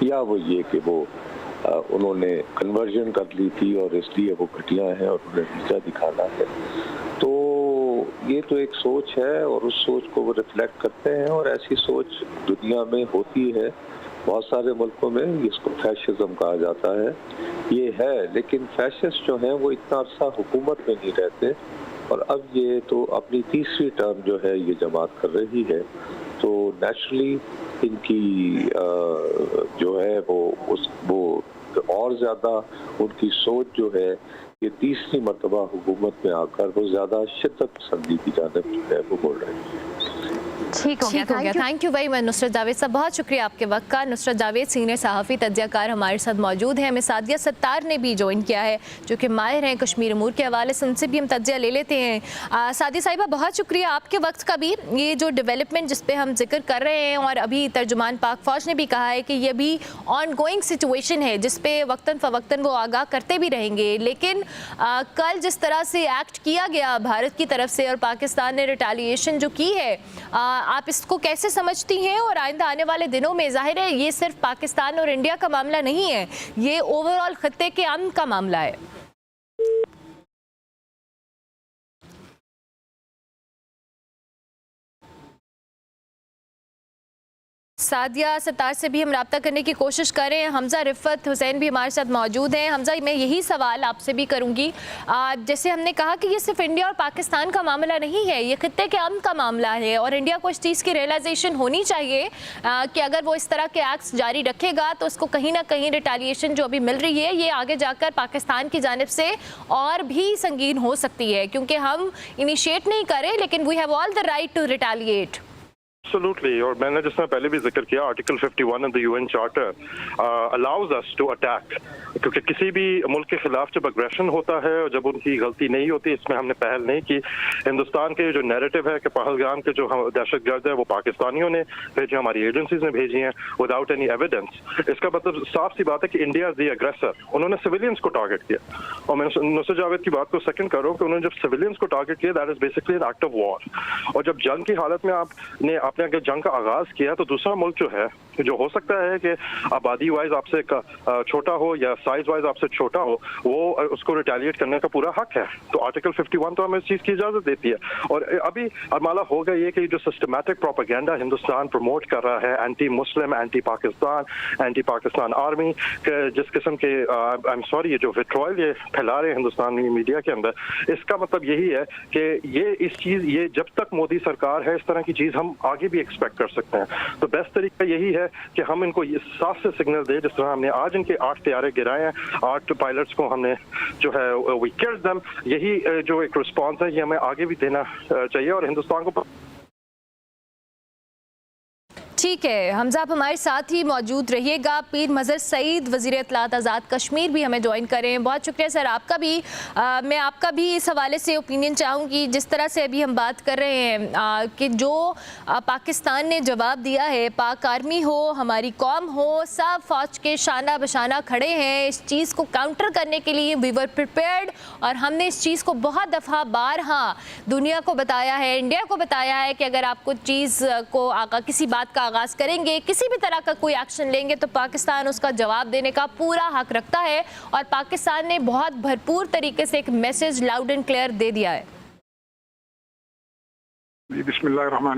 या वो ये कि वो उन्होंने कन्वर्जन कर ली थी और इसलिए वो घटिया है और उन्हें नीचा दिखाना है। तो ये तो एक सोच है और उस सोच को वो रिफ्लेक्ट करते हैं और ऐसी सोच दुनिया में होती है। बहुत सारे मुल्कों में इसको फैशिज्म कहा जाता है, ये है। लेकिन फैशिस्ट जो हैं वो इतना अरसा हुकूमत में नहीं रहते और अब ये तो अपनी तीसरी टर्म जो है ये जमात कर रही है, तो नेचुरली इनकी जो है वो और ज़्यादा उनकी सोच जो है ये तीसरी मर्तबा हुकूमत में आकर वो ज़्यादा शिद्दत पसंदी की जानिब जो है वो बोल रहे हैं। ठीक हो गया। Thank you very much Nusrat Javed साहब, बहुत शुक्रिया आपके वक्त का। नुसरत जावेद सीनियर सहाफ़ी तज्ज़ियाकार हमारे साथ मौजूद हैं। हमें सादिया सत्तार ने भी ज्वाइन किया है जो कि माहिर हैं कश्मीर अमूर के हवाले से, उनसे भी हम तज्ज़िया ले लेते हैं। सादिया साहिबा बहुत शुक्रिया आपके वक्त का भी। ये जो डेवलपमेंट जिस पे हम जिक्र कर रहे हैं और अभी तर्जुमान पाक फ़ौज ने भी कहा है कि ये भी ऑन गोइंग सिचुएशन है जिस पे वक्तन फ़वक्तन वो आगाह करते भी रहेंगे। लेकिन कल जिस तरह से एक्ट किया गया भारत की तरफ से और पाकिस्तान ने रिटालिएशन जो की है, आप इसको कैसे समझती हैं? और आइंदा आने वाले दिनों में जाहिर है ये सिर्फ पाकिस्तान और इंडिया का मामला नहीं है, ये ओवरऑल खत्ते के अमन का मामला है। सादिया सत्तार से भी हम रब्ता करने की कोशिश कर रहे हैं। हमज़ा रिफ़त हुसैन भी हमारे साथ मौजूद हैं। हमज़ा, मैं यही सवाल आपसे भी करूंगी। जैसे हमने कहा कि ये सिर्फ इंडिया और पाकिस्तान का मामला नहीं है, ये खित्ते के अमन का मामला है और इंडिया को इस चीज़ की रियलाइजेशन होनी चाहिए कि अगर वो इस तरह के एक्ट्स जारी रखेगा तो उसको कहीं ना कहीं रिटालिएशन जो अभी मिल रही है ये आगे जाकर पाकिस्तान की जानिब से और भी संगीन हो सकती है, क्योंकि हम इनिशिएट नहीं करें लेकिन we have all the right to retaliate. Absolutely, और मैंने जिस तरह पहले भी जिक्र किया, article 51 of the UN charter allows us to attack, क्योंकि किसी भी मुल्क के खिलाफ जब अग्रेशन होता है और जब उनकी गलती नहीं होती, इसमें हमने पहल नहीं की। हिंदुस्तान के जो नैरेटिव है कि पहलगाम के जो दहशतगर्द है वो पाकिस्तानियों ने भेजे, हमारी एजेंसीज ने भेजी हैं विदाउट एनी एविडेंस, इसका मतलब साफ सी बात है कि इंडिया इज द अग्रेसर। उन्होंने सिविलियंस को टारगेट किया और मैं नुसरत जावेद की बात को सेकंड कर रहा हूँ कि उन्होंने जब सिविलियंस को टारगेट किया that is basically an act of war. और जब जंग की हालत में आपने अगर जंग का आगाज किया तो दूसरा मुल्क जो है, जो हो सकता है कि आबादी वाइज आपसे छोटा हो या साइज वाइज आपसे छोटा हो, वो उसको रिटेलिएट करने का पूरा हक है। तो आर्टिकल 51 तो हमें इस चीज की इजाजत देती है। और अभी अरमाला होगा ये कि जो सिस्टमैटिक प्रोपेगेंडा हिंदुस्तान प्रमोट कर रहा है, anti Muslim, anti Pakistan army, जिस किस्म के आई एम सॉरी ये जो विट्रॉयल ये फैला रहे हैं हिंदुस्तानी मीडिया के अंदर, इसका मतलब यही है कि ये जब तक मोदी सरकार है इस तरह की चीज हम आगे भी एक्सपेक्ट कर सकते हैं। तो बेस्ट तरीका यही है कि हम इनको साफ से सिग्नल दें, जिस तरह हमने आज इनके 8 तैयारे गिराए हैं, 8 पायलट्स को हमने जो है वी किल्ड देम, यही जो एक रिस्पॉन्स है ये हमें आगे भी देना चाहिए और हिंदुस्तान को। ठीक है हमज़ा, आप हमारे साथ ही मौजूद रहिएगा। पीर मज़हर सईद वज़ीर इत्तलात आज़ाद कश्मीर भी हमें ज्वाइन करें। बहुत शुक्रिया सर आपका भी। मैं आपका भी इस हवाले से ओपिनियन चाहूँगी, जिस तरह से अभी हम बात कर रहे हैं कि जो पाकिस्तान ने जवाब दिया है, पाक आर्मी हो, हमारी कौम हो, सब फ़ौज के शाना बशाना खड़े हैं इस चीज़ को काउंटर करने के लिए। वी वर प्रिपेयर्ड और हमने इस चीज़ को बहुत दफ़ा बारहा दुनिया को बताया है, इंडिया को बताया है कि अगर आपको चीज़ को किसी बात का आगाज़ करेंगे, किसी भी तरह का कोई एक्शन लेंगे तो पाकिस्तान उसका जवाब देने का पूरा हक रखता है। और पाकिस्तान ने बहुत भरपूर तरीके से एक मैसेज लाउड एंड क्लियर दे दिया है। बिस्मिल्लाहिर्रहमानिर्रहीम।